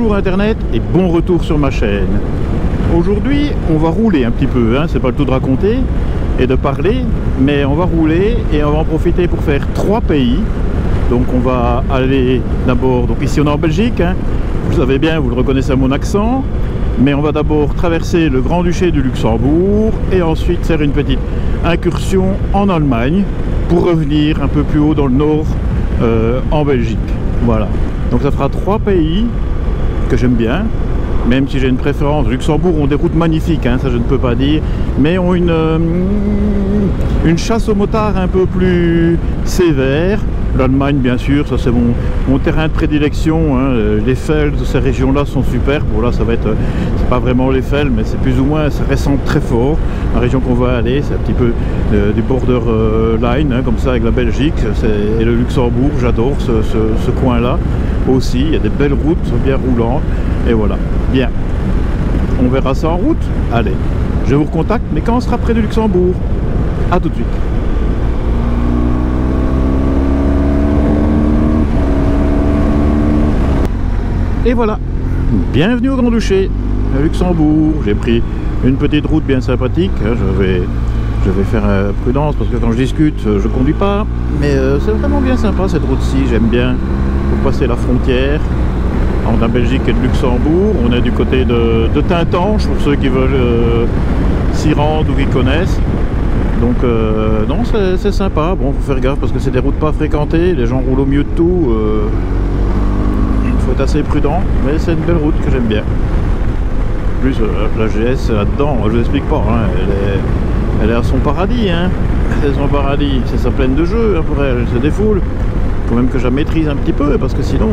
bonjour Internet et bon retour sur ma chaîne. Aujourd'hui, on va rouler un petit peu, hein, c'est pas le tout de raconter et de parler, mais on va rouler et on va en profiter pour faire 3 pays. Donc on va aller d'abord, donc ici on est en Belgique, hein, vous savez bien, vous le reconnaissez à mon accent, mais on va d'abord traverser le Grand-Duché du Luxembourg et ensuite faire une petite incursion en Allemagne pour revenir un peu plus haut dans le nord en Belgique. Voilà, donc ça fera 3 pays que j'aime bien, même si j'ai une préférence. Luxembourg ont des routes magnifiques, hein, ça je ne peux pas dire, mais ont une chasse aux motards un peu plus sévère. L'Allemagne, bien sûr, ça c'est mon terrain de prédilection, hein. Les Fels de ces régions-là sont super. Bon là, ça va être, c'est pas vraiment les Fels, mais c'est plus ou moins, ça ressemble très fort. La région qu'on va aller, c'est un petit peu du borderline, hein, comme ça, avec la Belgique et le Luxembourg. J'adore ce coin-là aussi. Il y a des belles routes, bien roulantes, et voilà. Bien, on verra ça en route. Allez, je vous recontacte, mais quand on sera près du Luxembourg. À tout de suite. Et voilà, bienvenue au Grand-Duché, à Luxembourg. J'ai pris une petite route bien sympathique. Je vais faire prudence parce que quand je discute, je conduis pas. Mais c'est vraiment bien sympa cette route-ci, j'aime bien. Pour passer la frontière entre la Belgique et le Luxembourg. On est du côté de Tintange, pour ceux qui veulent s'y rendre ou qui connaissent. Donc non, c'est sympa. Bon, faut faire gaffe parce que c'est des routes pas fréquentées. Les gens roulent au mieux de tout. Faut être assez prudent, mais c'est une belle route que j'aime bien. En plus, la GS là-dedans, je vous explique pas, hein, elle est à son paradis, hein. C'est son paradis, c'est sa plaine de jeu, hein, pour elle, elle se défoule. Faut même que je la maîtrise un petit peu, parce que sinon,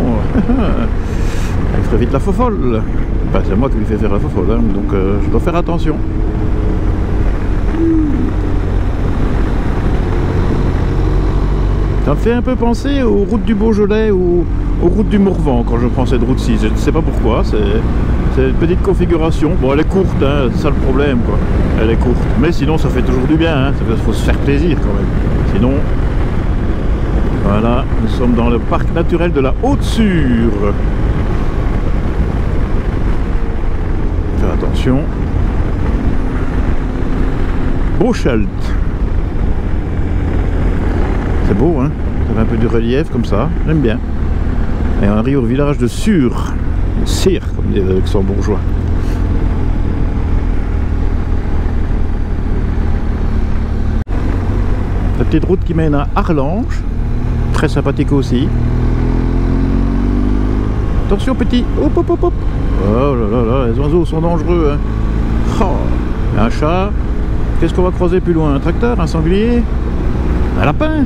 elle ferait vite la fofolle. Enfin, c'est moi qui lui fais faire la fofolle, hein, donc je dois faire attention. Ça me fait un peu penser aux routes du Beaujolais ou aux routes du Morvan quand je prends cette route-ci. Je ne sais pas pourquoi, c'est une petite configuration. Bon, elle est courte, hein, c'est ça le problème, quoi. Elle est courte. Mais sinon, ça fait toujours du bien, hein. Il faut se faire plaisir quand même. Sinon, voilà, nous sommes dans le parc naturel de la Haute-Sure. Faire attention. Boschelt. C'est beau, hein, ça fait un peu du relief comme ça, j'aime bien. Et on arrive au village de Sure, comme disent les luxembourgeois. La petite route qui mène à Arlange, très sympathique aussi. Attention petit, hop hop hop hop. Oh là là là, les oiseaux sont dangereux, hein. Oh, un chat, qu'est-ce qu'on va croiser plus loin? Un tracteur, un sanglier, un lapin.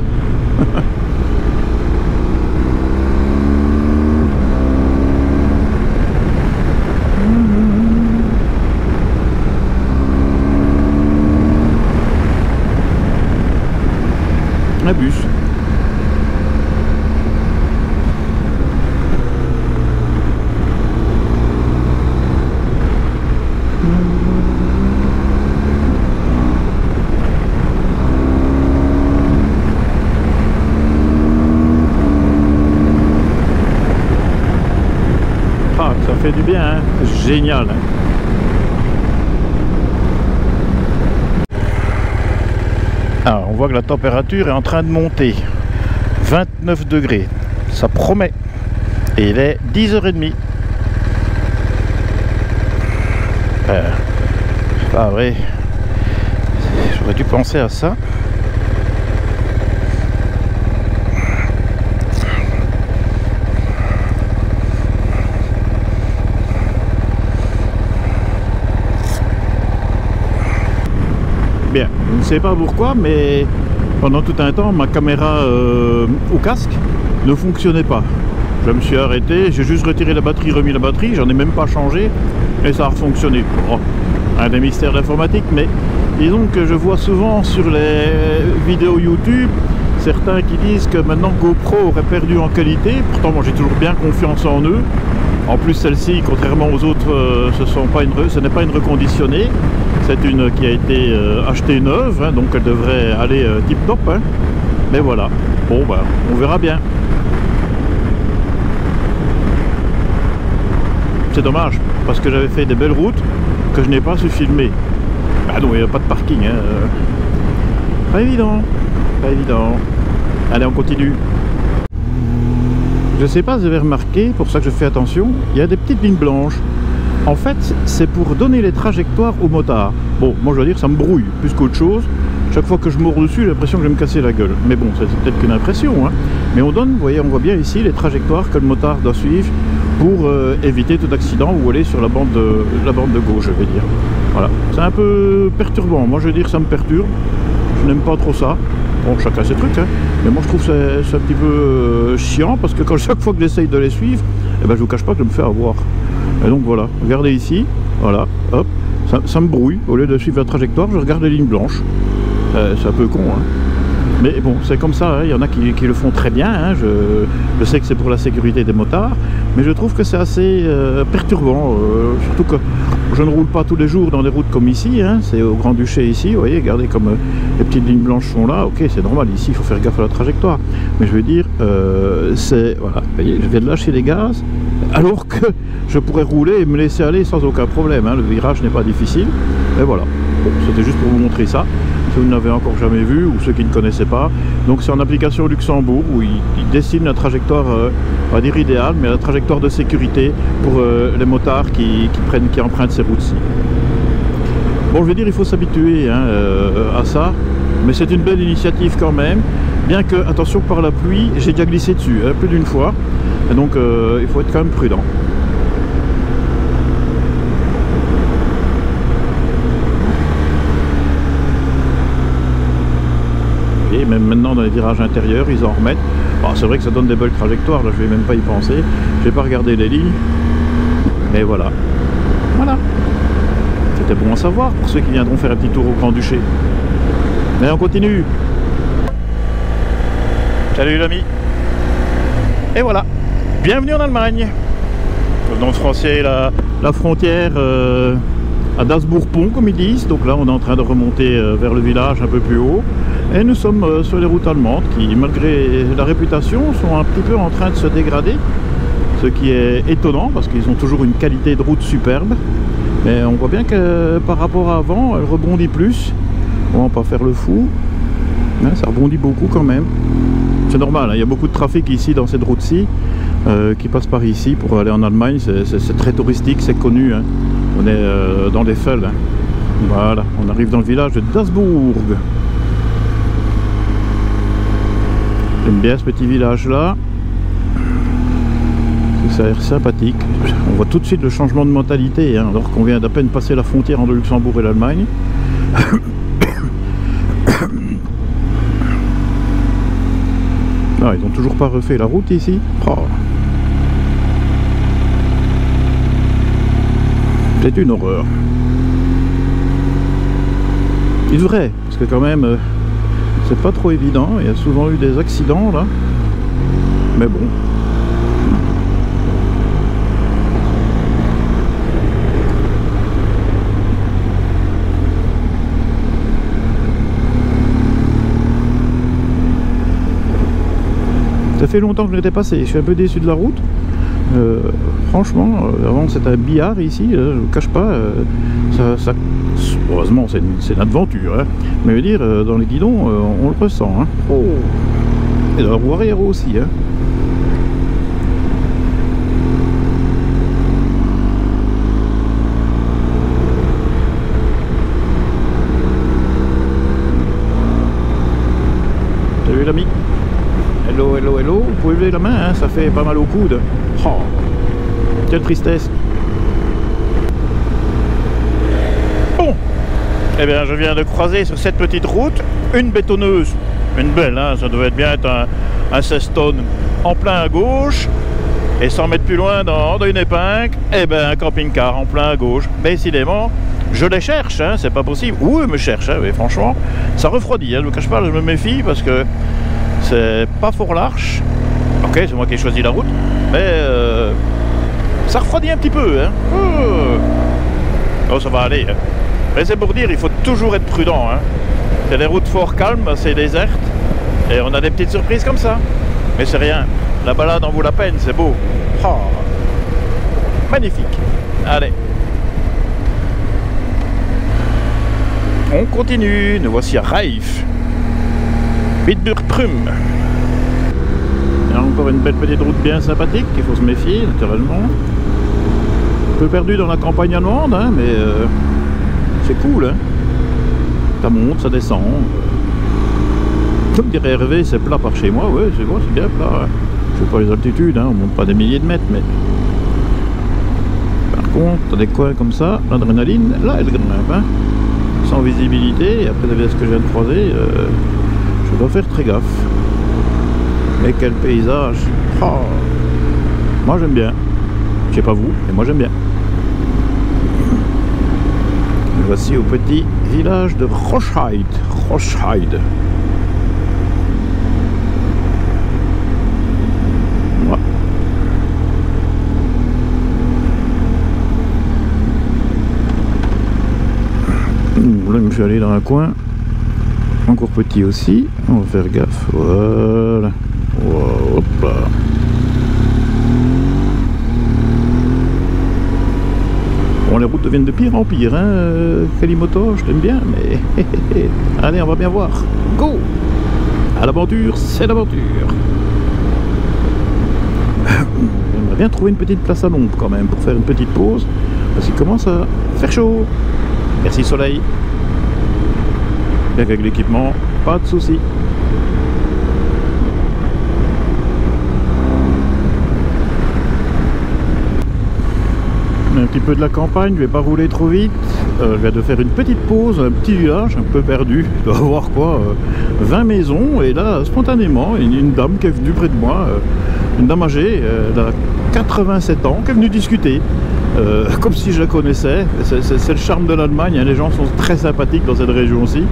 Un bus. Ça fait du bien, hein. C'est génial, hein. Alors, on voit que la température est en train de monter. 29 degrés, ça promet. Et il est 10h30. C'est pas vrai. J'aurais dû penser à ça. Bien, je ne sais pas pourquoi, mais pendant tout un temps, ma caméra au casque ne fonctionnait pas. Je me suis arrêté, j'ai juste retiré la batterie, remis la batterie, j'en ai même pas changé et ça a refonctionné. Bon, un des mystères d'informatique, mais disons que je vois souvent sur les vidéos YouTube certains qui disent que maintenant GoPro aurait perdu en qualité. Pourtant, moi j'ai toujours bien confiance en eux. En plus, celle-ci, contrairement aux autres, ce n'est pas une reconditionnée. C'est une qui a été achetée neuve, hein, donc elle devrait aller tip top. Hein. Mais voilà, bon, bah, on verra bien. C'est dommage, parce que j'avais fait des belles routes que je n'ai pas su filmer. Bah non, il n'y a pas de parking, hein. Pas évident, pas évident. Allez, on continue. Je sais pas si vous avez remarqué, pour ça que je fais attention, il y a des petites lignes blanches. En fait, c'est pour donner les trajectoires aux motards. Bon, moi je dois dire, ça me brouille plus qu'autre chose. Chaque fois que je mords dessus, j'ai l'impression que je vais me casser la gueule. Mais bon, c'est peut-être qu'une impression, hein. Mais on donne, vous voyez, on voit bien ici les trajectoires que le motard doit suivre pour éviter tout accident ou aller sur la bande de gauche, je vais dire. Voilà, c'est un peu perturbant. Moi, je veux dire, ça me perturbe. Je n'aime pas trop ça. Bon, chacun ses trucs, hein. Mais moi, je trouve que c'est un petit peu chiant parce que chaque fois que j'essaye de les suivre, eh ben, je vous cache pas que je me fais avoir. Et donc voilà, regardez ici, voilà, hop, ça me brouille. Au lieu de suivre la trajectoire, je regarde les lignes blanches. C'est un peu con, hein. Mais bon, c'est comme ça, hein. Il y en a qui le font très bien, hein. Je sais que c'est pour la sécurité des motards, mais je trouve que c'est assez perturbant, surtout que je ne roule pas tous les jours dans des routes comme ici, hein. C'est au Grand-Duché ici, vous voyez, regardez comme les petites lignes blanches sont là, ok, c'est normal, ici il faut faire gaffe à la trajectoire, mais je veux dire, c'est, voilà, vous voyez, je viens de lâcher les gaz, alors que je pourrais rouler et me laisser aller sans aucun problème, hein. Le virage n'est pas difficile, et voilà, bon, c'était juste pour vous montrer ça. Si vous ne l'avez encore jamais vu, ou ceux qui ne connaissaient pas. Donc c'est en application Luxembourg, où ils dessinent la trajectoire, on va dire idéale, mais la trajectoire de sécurité pour les motards qui empruntent ces routes-ci. Bon, je veux dire, il faut s'habituer, hein, à ça, mais c'est une belle initiative quand même, bien que, attention, par la pluie, j'ai déjà glissé dessus, hein, plus d'une fois, et donc il faut être quand même prudent. Et même maintenant dans les virages intérieurs, ils en remettent. Bon, c'est vrai que ça donne des belles trajectoires, là je vais même pas y penser. Je vais pas regarder les lignes. Mais voilà. Voilà. C'était bon à savoir pour ceux qui viendront faire un petit tour au Grand-Duché. Mais on continue. Salut l'ami. Et voilà. Bienvenue en Allemagne. Dans le français, la frontière à Dasbourg-Pont, comme ils disent. Donc là, on est en train de remonter vers le village un peu plus haut. Et nous sommes sur les routes allemandes qui, malgré la réputation, sont un petit peu en train de se dégrader. Ce qui est étonnant parce qu'ils ont toujours une qualité de route superbe. Mais on voit bien que par rapport à avant, elle rebondit plus. On va pas faire le fou. Hein, ça rebondit beaucoup quand même. C'est normal, hein, il y a beaucoup de trafic ici dans cette route-ci qui passe par ici pour aller en Allemagne. C'est très touristique, c'est connu. Hein. On est dans les Fels. Hein. Voilà, on arrive dans le village de Dasbourg. J'aime bien ce petit village là, ça a l'air sympathique. On voit tout de suite le changement de mentalité, hein, alors qu'on vient d'à peine passer la frontière entre le Luxembourg et l'Allemagne. Ah, ils n'ont toujours pas refait la route ici. Oh. C'est une horreur. Il devrait, parce que quand même c'est pas trop évident, il y a souvent eu des accidents là, mais bon. Ça fait longtemps que je l'étais passé, je suis un peu déçu de la route. Franchement, avant c'était un billard ici, je ne vous cache pas, heureusement c'est une aventure, hein, mais je veux dire, dans les guidons, on le ressent. Hein. Oh. Et dans la roue arrière aussi. Hein. Salut l'ami. Hello, hello, hello. Vous pouvez lever la main, hein, ça fait pas mal au coude. Oh. Quelle tristesse. Bon. Eh bien, je viens de croiser sur cette petite route une bétonneuse. Une belle, hein, ça devait bien être un 16 tonnes en plein à gauche. Et 100 mètres plus loin, dans une épingle, eh ben, un camping-car en plein à gauche. Décidément, je les cherche, hein, c'est pas possible. Ou eux me cherchent, hein, mais franchement, ça refroidit. Hein, je ne vous cache pas, je me méfie parce que c'est pas fort large. Ok, c'est moi qui ai choisi la route, mais ça refroidit un petit peu. Hein. Oh, ça va aller. Hein. Mais c'est pour dire, il faut toujours être prudent. Hein. C'est des routes fort calmes, c'est désertes, et on a des petites surprises comme ça. Mais c'est rien. La balade en vaut la peine, c'est beau. Oh. magnifique. Allez. On continue, nous voici à Reif. Bitburg-Prüm. Il y a encore une belle petite route bien sympathique, il faut se méfier naturellement. Un peu perdu dans la campagne allemande, hein, mais c'est cool. Hein. Ça monte, ça descend. Comme dirait Hervé, c'est plat par chez moi, ouais, c'est bon, c'est bien plat. Hein. Je sais pas les altitudes, hein, on monte pas des milliers de mètres, mais... Par contre, dans des coins comme ça, l'adrénaline, là, elle grimpe, hein. Sans visibilité, et après ce que je viens de croiser, je dois faire très gaffe. Mais quel paysage! Oh, moi j'aime bien. Je sais pas vous, mais moi j'aime bien. Et voici au petit village de Roschheid. Roschheid. Voilà. Là, je me suis allé dans un coin. Encore petit aussi. On va faire gaffe. Voilà. Wow, hop là. Bon, les routes deviennent de pire en pire, hein, Kalimoto, je t'aime bien, mais... Allez, on va bien voir. Go! À l'aventure, c'est l'aventure. J'aimerais bien trouver une petite place à l'ombre quand même, pour faire une petite pause, parce qu'il commence à faire chaud. Merci soleil. Bien qu'avec l'équipement, pas de soucis. Un petit peu de la campagne, je vais pas rouler trop vite. Je viens de faire une petite pause, un petit village un peu perdu. Je dois avoir quoi, 20 maisons. Et là, spontanément, une dame qui est venue près de moi, une dame âgée, elle a 87 ans, qui est venue discuter. Comme si je la connaissais. C'est le charme de l'Allemagne, hein. Les gens sont très sympathiques dans cette région aussi.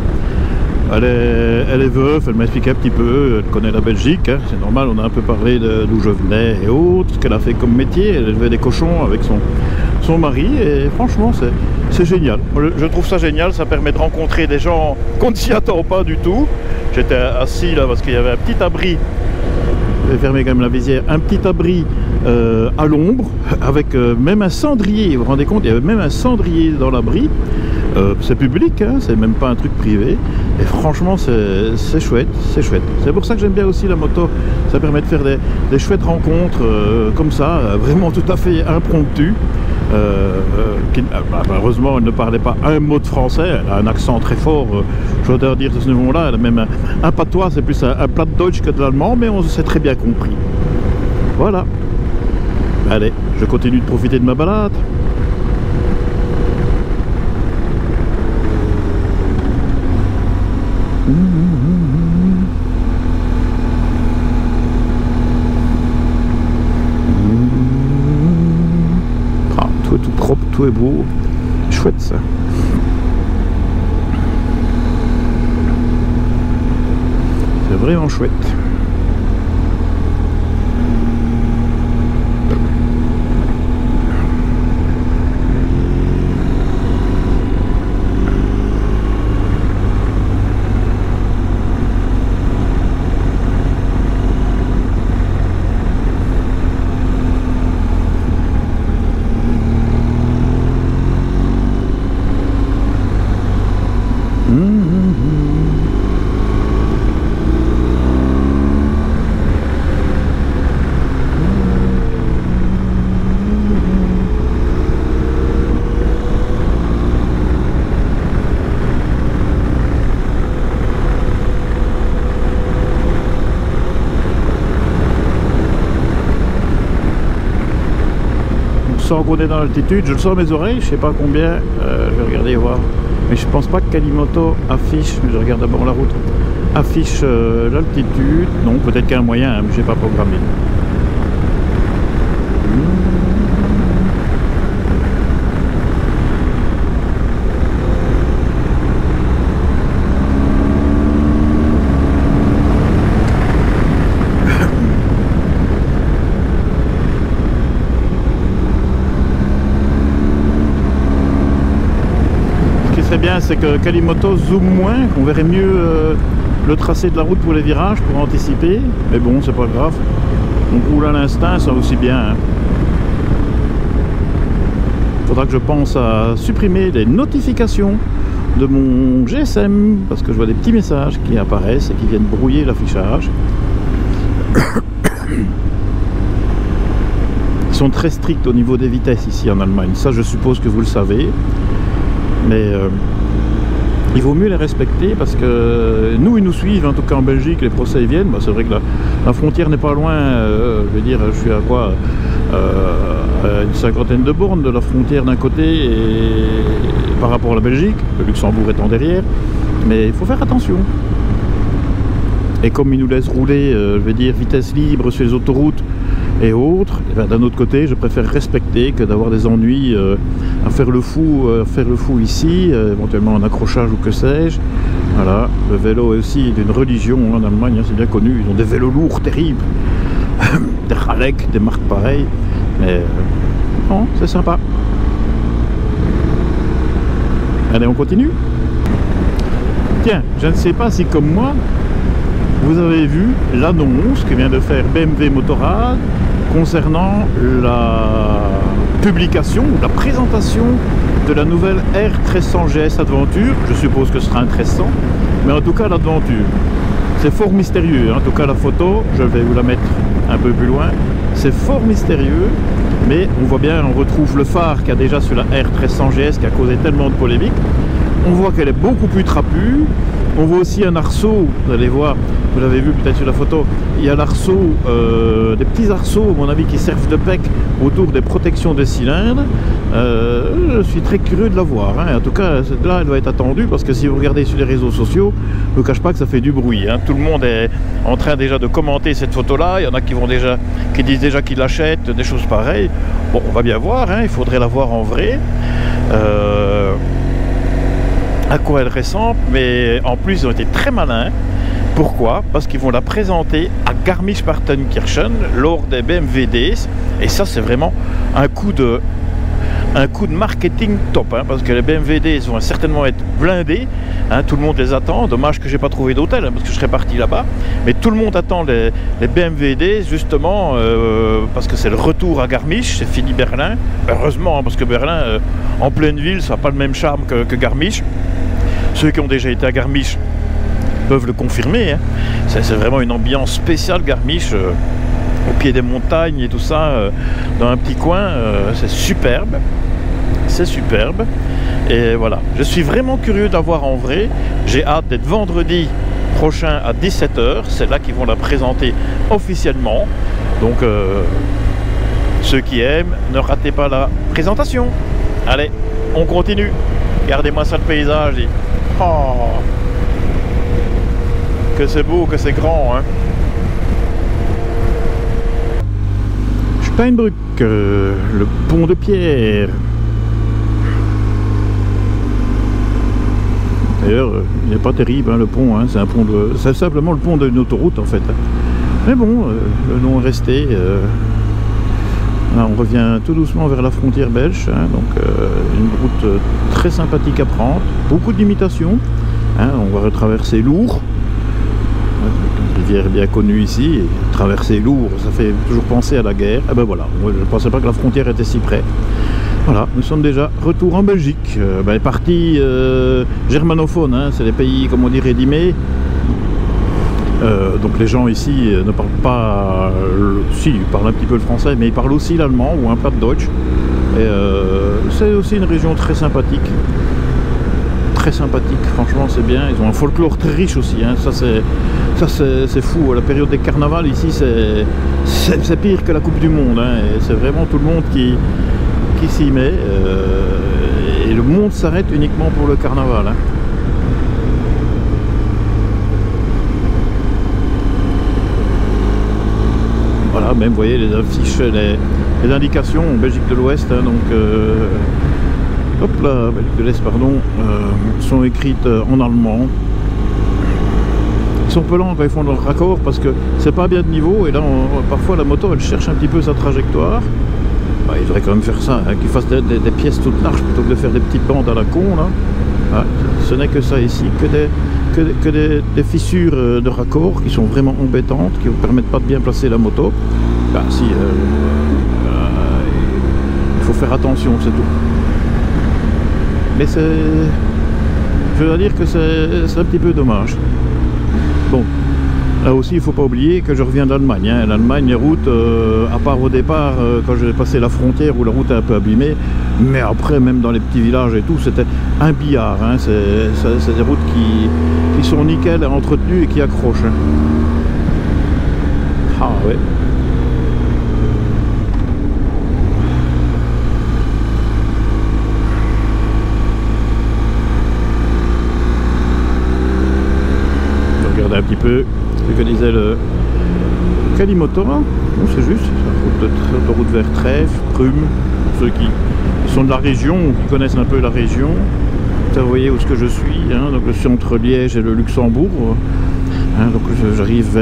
Elle est veuve, elle m'a expliqué un petit peu, elle connaît la Belgique, hein, c'est normal, on a un peu parlé d'où je venais et autres, ce qu'elle a fait comme métier, elle élevait des cochons avec son mari, et franchement c'est génial. Je trouve ça génial, ça permet de rencontrer des gens qu'on ne s'y attend pas du tout. J'étais assis là parce qu'il y avait un petit abri, je vais fermer quand même la visière, un petit abri à l'ombre, avec même un cendrier, vous vous rendez compte, il y avait même un cendrier dans l'abri. C'est public, hein, c'est même pas un truc privé, et franchement c'est chouette, c'est chouette. C'est pour ça que j'aime bien aussi la moto, ça permet de faire des chouettes rencontres comme ça, vraiment tout à fait impromptues. Heureusement elle ne parlait pas un mot de français, elle a un accent très fort, je dois dire de ce niveau-là, elle a même un patois, c'est plus un Plattdeutsch que de l'allemand, mais on s'est très bien compris. Voilà. Allez, je continue de profiter de ma balade. Ah, tout est tout propre, tout est beau, chouette ça. C'est vraiment chouette. Qu'on est dans l'altitude, je le sens à mes oreilles, je sais pas combien, je vais regarder voir, mais je pense pas que Kalimoto affiche, mais je regarde d'abord la route, affiche l'altitude, non, peut-être qu'il y a un moyen, hein, mais j'ai pas programmé. Bien, c'est que Kalimoto zoome moins, on verrait mieux le tracé de la route pour les virages pour anticiper, mais bon, c'est pas grave, on roule à l'instinct, ça aussi bien, hein. faudra que je pense à supprimer les notifications de mon GSM parce que je vois des petits messages qui apparaissent et qui viennent brouiller l'affichage. Ils sont très stricts au niveau des vitesses ici en Allemagne, ça je suppose que vous le savez, mais il vaut mieux les respecter parce que nous ils nous suivent, en tout cas en Belgique les procès viennent, bah, c'est vrai que la frontière n'est pas loin, je veux dire je suis à quoi, une cinquantaine de bornes de la frontière d'un côté et par rapport à la Belgique, le Luxembourg étant derrière, mais il faut faire attention. Et comme ils nous laissent rouler, je veux dire vitesse libre sur les autoroutes et autres, ben, d'un autre côté je préfère respecter que d'avoir des ennuis à faire le fou ici, éventuellement un accrochage ou que sais-je. Voilà, le vélo est aussi d'une religion en Allemagne, hein, c'est bien connu, ils ont des vélos lourds terribles, des Raleigh, des marques pareilles, mais non, c'est sympa. Allez, on continue. Tiens, je ne sais pas si comme moi vous avez vu l'annonce que vient de faire BMW Motorrad concernant la publication ou la présentation de la nouvelle R1300 GS Adventure. Je suppose que ce sera un 1300, mais en tout cas l'Adventure. C'est fort mystérieux, en tout cas la photo, je vais vous la mettre un peu plus loin. C'est fort mystérieux, mais on voit bien, on retrouve le phare qu'il y a déjà sur la R1300 GS qui a causé tellement de polémiques. On voit qu'elle est beaucoup plus trapue. On voit aussi un arceau, vous allez voir, vous l'avez vu peut-être sur la photo, il y a l'arceau, des petits arceaux à mon avis qui servent de bec autour des protections des cylindres. Je suis très curieux de la voir, hein. En tout cas celle-là elle doit être attendue parce que si vous regardez sur les réseaux sociaux, je ne vous cache pas que ça fait du bruit, hein. Tout le monde est en train déjà de commenter cette photo-là, il y en a qui disent déjà qu'ils l'achètent, des choses pareilles. Bon, on va bien voir, hein. Il faudrait la voir en vrai. À quoi elle ressemble, mais en plus ils ont été très malins. Pourquoi? Parce qu'ils vont la présenter à Garmisch-Partenkirchen lors des BMW Days, et ça c'est vraiment un coup de marketing top, hein, parce que les BMW Days vont certainement être blindés, hein, tout le monde les attend. Dommage que j'ai pas trouvé d'hôtel, hein, parce que je serais parti là-bas, mais tout le monde attend les BMW Days justement parce que c'est le retour à Garmisch, c'est fini Berlin, heureusement, hein, parce que Berlin en pleine ville ça n'a pas le même charme que Garmisch. Ceux qui ont déjà été à Garmisch peuvent le confirmer, hein. C'est vraiment une ambiance spéciale Garmisch, au pied des montagnes et tout ça, dans un petit coin, c'est superbe. C'est superbe. Et voilà, je suis vraiment curieux d'avoir en vrai. J'ai hâte d'être vendredi prochain à 17 h, c'est là qu'ils vont la présenter officiellement. Donc ceux qui aiment, ne ratez pas la présentation. Allez, on continue. Regardez-moi ça, le paysage. Oh, que c'est beau, que c'est grand, hein. Steinbrück, le pont de pierre. D'ailleurs, il n'est pas terrible, hein, le pont, hein, c'est simplement le pont d'une autoroute en fait. Mais bon, le nom est resté. Là, on revient tout doucement vers la frontière belge, hein, donc une route très sympathique à prendre, beaucoup d'imitations, hein, on va retraverser Lourdes, une rivière bien connue ici, et traverser Lourdes, ça fait toujours penser à la guerre. Et ben voilà, moi, je ne pensais pas que la frontière était si près. Voilà, nous sommes déjà retour en Belgique, les parties germanophones, hein, c'est les pays, comme on dit, rédimés. Donc les gens ici ne parlent pas, si, ils parlent un petit peu le français, mais ils parlent aussi l'allemand ou un peu de Deutsch. Et c'est aussi une région très sympathique. Très sympathique, franchement c'est bien. Ils ont un folklore très riche aussi, hein. Ça c'est fou. À la période des carnavals ici, c'est pire que la Coupe du Monde, hein. C'est vraiment tout le monde qui s'y met. Et le monde s'arrête uniquement pour le carnaval, hein. Voilà, même vous voyez les affiches, les indications en Belgique de l'Ouest, hein, donc hop là, Belgique de l'Est, pardon, sont écrites en allemand. Ils sont peu lents quand ils font leur raccord parce que c'est pas bien de niveau, et là parfois la moto elle cherche un petit peu sa trajectoire. Bah, il devrait quand même faire ça, hein, qu'ils fassent des pièces toutes larges plutôt que de faire des petites bandes à la con là. Ah, ce n'est que ça ici, que des fissures de raccord qui sont vraiment embêtantes, qui ne vous permettent pas de bien placer la moto. Bah si, il faut faire attention, c'est tout. mais je dois dire que c'est un petit peu dommage. Bon, là aussi il ne faut pas oublier que je reviens d'Allemagne, hein. L'Allemagne, les routes, à part au départ quand j'ai passé la frontière où la route est un peu abîmée, mais après même dans les petits villages et tout, c'était un billard, hein. C'est des routes qui sont nickel, entretenues et qui accrochent, hein. Ah ouais. Regardez un petit peu ce que disait le Kalimoto. Bon, c'est juste, autoroute vers Trèves, Prüm, pour ceux qui sont de la région ou qui connaissent un peu la région. Vous voyez où est-ce que je suis, hein. Donc je suis entre Liège et le Luxembourg, hein. Donc j'arrive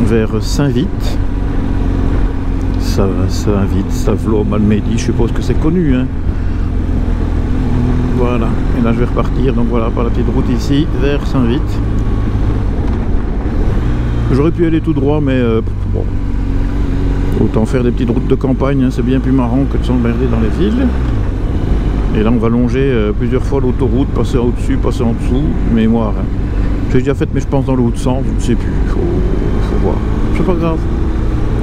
vers Saint-Vite. Saint-Vite, Stavelot, Malmedy, je suppose que c'est connu, hein. Voilà, et là je vais repartir, donc voilà, par la petite route ici, vers Saint-Vite. J'aurais pu aller tout droit, mais bon, autant faire des petites routes de campagne, hein, c'est bien plus marrant que de s'emmerder dans les villes. Et là on va longer plusieurs fois l'autoroute, passer au-dessus, passer en dessous, mémoire, hein. J'ai déjà fait, mais je pense dans l'autre sens, je ne sais plus, faut voir. C'est pas grave,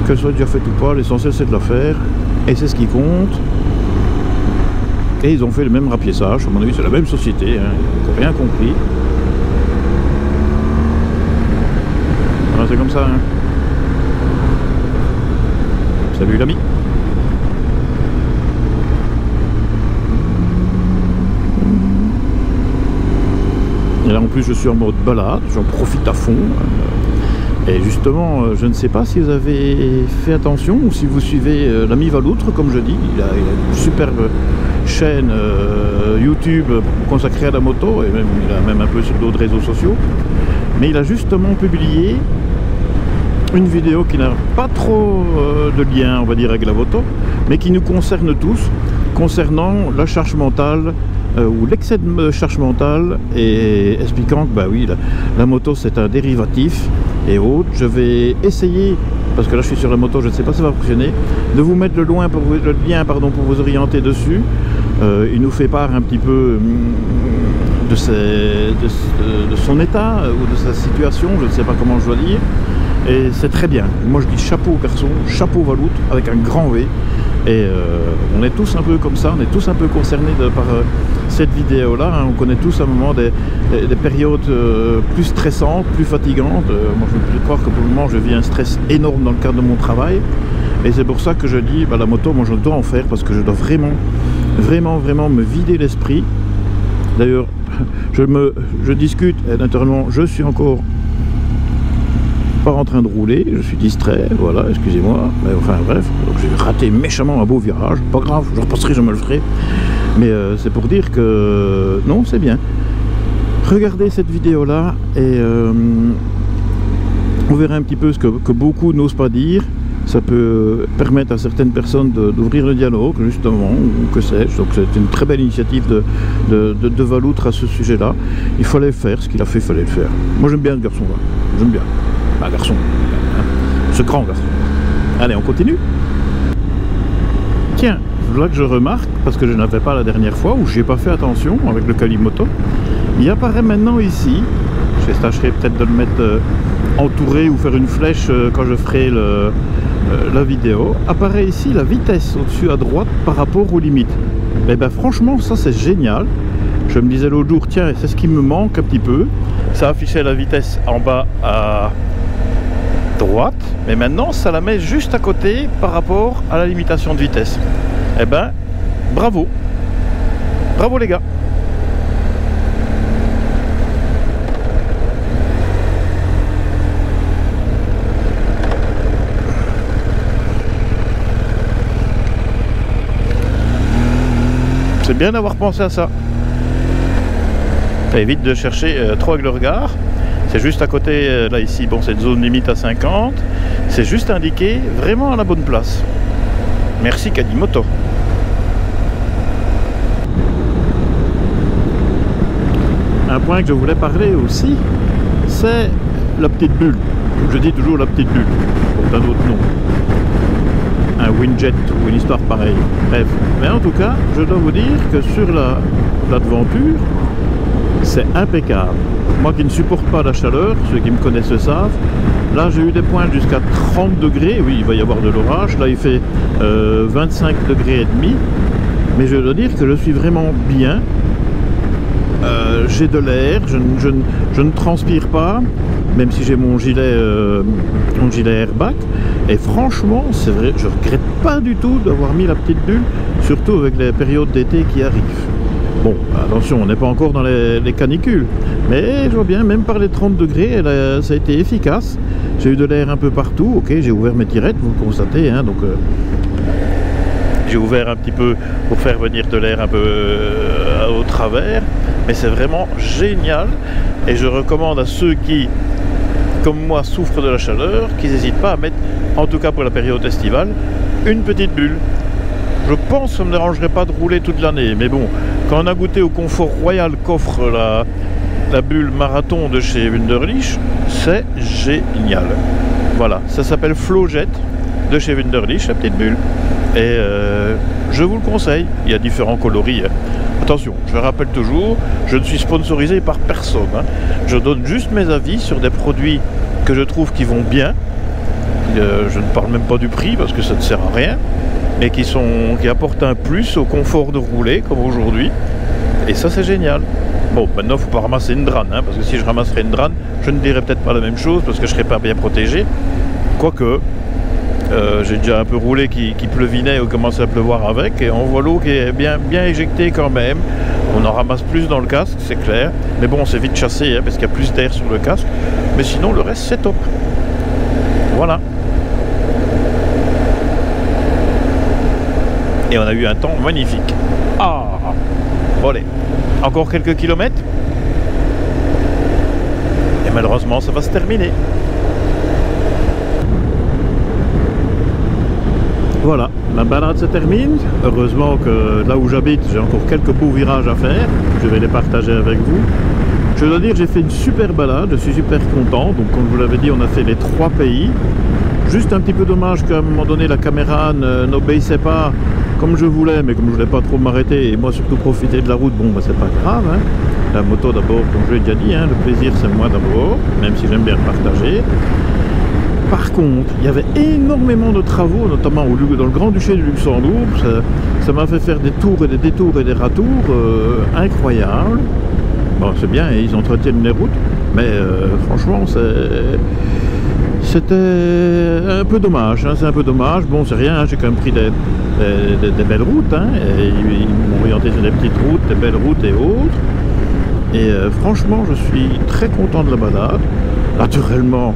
qu'elle soit déjà faite ou pas, l'essentiel c'est de la faire, et c'est ce qui compte. Et ils ont fait le même rapiessage, à mon avis c'est la même société, hein, ils n'ont rien compris. Voilà, c'est comme ça, hein. Salut l'ami. Et là en plus je suis en mode balade, j'en profite à fond. Et justement, je ne sais pas si vous avez fait attention ou si vous suivez l'ami Valoutre, comme je dis, il a une superbe chaîne YouTube consacrée à la moto, et même, il a même un peu sur d'autres réseaux sociaux. Mais il a justement publié une vidéo qui n'a pas trop de lien, on va dire, avec la moto, mais qui nous concerne tous, concernant la charge mentale ou l'excès de charge mentale, et expliquant que bah oui, la moto c'est un dérivatif et autres. Je vais essayer, parce que là je suis sur la moto, je ne sais pas si ça va fonctionner, de vous mettre le lien pour vous orienter dessus. Il nous fait part un petit peu de son état ou de sa situation, je ne sais pas comment je dois dire, et c'est très bien. Moi je dis chapeau garçon, chapeau Valoutre avec un grand V. Et on est tous un peu comme ça, on est tous un peu concernés par cette vidéo-là, hein. On connaît tous à un moment des périodes plus stressantes, plus fatigantes. Moi je peux croire que pour le moment je vis un stress énorme dans le cadre de mon travail. Et c'est pour ça que je dis, bah, la moto, moi je dois en faire, parce que je dois vraiment me vider l'esprit. D'ailleurs, je discute, et naturellement je suis encore pas en train de rouler, je suis distrait, voilà, excusez-moi, mais enfin bref, donc j'ai raté méchamment un beau virage, pas grave, je repasserai, je me le ferai, mais c'est pour dire que non, c'est bien. Regardez cette vidéo là et on verra un petit peu ce que beaucoup n'osent pas dire. Ça peut permettre à certaines personnes d'ouvrir le dialogue, justement, ou que sais-je. Donc c'est une très belle initiative de Valoutre à ce sujet-là. Il fallait faire ce qu'il a fait, il fallait le faire. Moi j'aime bien ce garçon-là, j'aime bien. Bah, garçon, hein, ce grand garçon. Allez, on continue. Tiens, là que je remarque, parce que je n'avais pas la dernière fois, ou j'ai pas fait attention avec le Kalimoto, il apparaît maintenant ici, je tâcherai peut-être de le mettre entouré ou faire une flèche quand je ferai la vidéo, apparaît ici la vitesse au-dessus à droite par rapport aux limites. Et ben franchement, ça c'est génial. Je me disais l'autre jour, tiens, c'est ce qui me manque un petit peu. Ça affichait la vitesse en bas à droite, mais maintenant ça la met juste à côté par rapport à la limitation de vitesse. Eh ben, bravo. Bravo les gars. C'est bien d'avoir pensé à ça. Ça évite de chercher trop avec le regard. C'est juste à côté, là ici, bon c'est une zone limite à 50. C'est juste indiqué vraiment à la bonne place. Merci Kalimoto. Un point que je voulais parler aussi, c'est la petite bulle. Je dis toujours la petite bulle, pour un autre nom. Un Winjet ou une histoire pareille. Bref, mais en tout cas, je dois vous dire que sur la devanture, c'est impeccable. Moi qui ne supporte pas la chaleur, ceux qui me connaissent le savent, là j'ai eu des pointes jusqu'à 30 degrés, oui il va y avoir de l'orage, là il fait 25 degrés et demi, mais je dois dire que je suis vraiment bien. J'ai de l'air, je ne transpire pas, même si j'ai mon gilet airbag, et franchement c'est vrai, je regrette pas du tout d'avoir mis la petite bulle, surtout avec les périodes d'été qui arrivent. Bon, attention, on n'est pas encore dans les canicules, mais je vois bien, même par les 30 degrés, ça a été efficace. J'ai eu de l'air un peu partout, ok, j'ai ouvert mes tirettes, vous le constatez, hein, donc j'ai ouvert un petit peu pour faire venir de l'air un peu au travers, mais c'est vraiment génial, et je recommande à ceux qui, comme moi, souffrent de la chaleur, qu'ils n'hésitent pas à mettre, en tout cas pour la période estivale, une petite bulle. Je pense que ça ne me dérangerait pas de rouler toute l'année, mais bon, quand on a goûté au confort royal qu'offre la bulle marathon de chez Wunderlich, c'est génial. Voilà, ça s'appelle Flowjet de chez Wunderlich, la petite bulle. Et je vous le conseille, il y a différents coloris. Hein. Attention, je rappelle toujours, je ne suis sponsorisé par personne. Hein. Je donne juste mes avis sur des produits que je trouve qui vont bien. Je ne parle même pas du prix parce que ça ne sert à rien. Mais qui apportent un plus au confort de rouler, comme aujourd'hui. Et ça, c'est génial. Bon, maintenant, il ne faut pas ramasser une drane, hein, parce que si je ramasserais une drane, je ne dirais peut-être pas la même chose, parce que je ne serais pas bien protégé. Quoique, j'ai déjà un peu roulé qui pleuvinait ou commençait à pleuvoir avec, et on voit l'eau qui est bien éjectée quand même. On en ramasse plus dans le casque, c'est clair. Mais bon, c'est vite chassé, hein, parce qu'il y a plus d'air sur le casque. Mais sinon, le reste, c'est top. Voilà. Et on a eu un temps magnifique. Ah, bon allez, encore quelques kilomètres. Et malheureusement, ça va se terminer. Voilà, la balade se termine. Heureusement que là où j'habite, j'ai encore quelques beaux virages à faire. Je vais les partager avec vous. Je dois dire, j'ai fait une super balade. Je suis super content. Donc, comme je vous l'avais dit, on a fait les 3 pays. Juste un petit peu dommage qu'à un moment donné, la caméra n'obéissait pas comme je voulais, mais comme je voulais pas trop m'arrêter et moi surtout profiter de la route, bon bah c'est pas grave, hein. La moto d'abord, comme je l'ai déjà dit, hein, le plaisir c'est moi d'abord, même si j'aime bien le partager. Par contre, il y avait énormément de travaux, notamment dans le Grand-Duché du Luxembourg. Ça m'a fait faire des tours et des détours et des ratours incroyables. Bon, c'est bien, ils entretiennent les routes, mais franchement c'était un peu dommage, hein, c'est un peu dommage. Bon, c'est rien, hein, j'ai quand même pris des belles routes, hein, et ils m'ont orienté sur des petites routes, des belles routes et autres. Et franchement, je suis très content de la balade. Naturellement,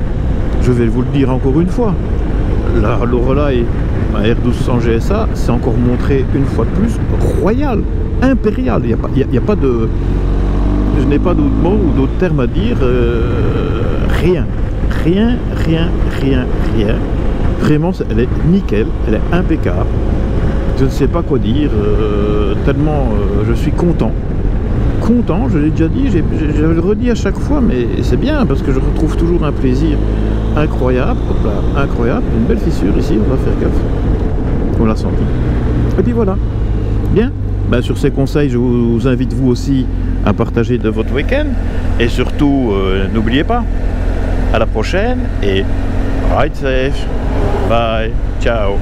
je vais vous le dire encore une fois, la Lorelei, ma R1200 GSA, c'est encore montré une fois de plus royal, impérial. Il n'y a pas de... Je n'ai pas d'autres mots ou d'autres termes à dire, rien. Rien. Vraiment, elle est nickel, elle est impeccable. Je ne sais pas quoi dire, tellement je suis content. Content, je l'ai déjà dit, je le redis à chaque fois, mais c'est bien parce que je retrouve toujours un plaisir incroyable. Hop là, incroyable, une belle fissure ici, on va faire gaffe. On l'a senti. Et puis voilà. Bien. Ben, sur ces conseils, je vous invite vous aussi à partager de votre week-end. Et surtout, n'oubliez pas, à la prochaine et ride safe. Bye. Ciao.